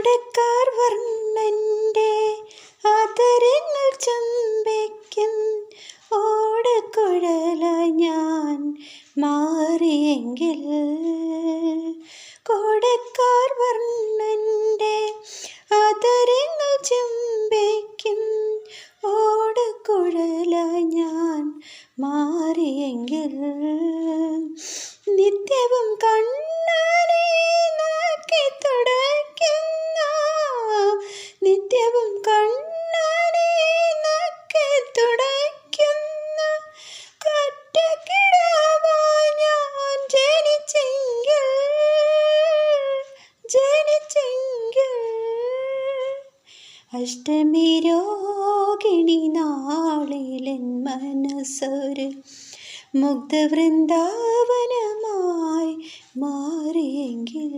കോടക്കാർ വർണ്ണൻ്റെ ആദരങ്ങൾ ചുംബിക്കും ഓടക്കുഴലായി ഞാൻ മാറിയെങ്കിൽ. കോടക്കാർ വർണ്ണൻ്റെ ആദരങ്ങൾ ചുംബിക്കും ഓടക്കുഴലായി ഞാൻ മാറിയെങ്കിൽ. നിത്യവും കണ്ണനെ നോക്കി തുടയ്ക്കുന്ന, നിത്യവും കണ്ണനെ നോക്കി തുടയ്ക്കുന്ന കാറ്റക്കിടാവായി ഞാൻ ജനിച്ചെങ്കിൽ. അഷ്ടമി രോഹിണി നാളിലെൻ മനസ്സൊരു മുഗ്ധവൃന്ദാവനമായി മാറിയെങ്കിൽ.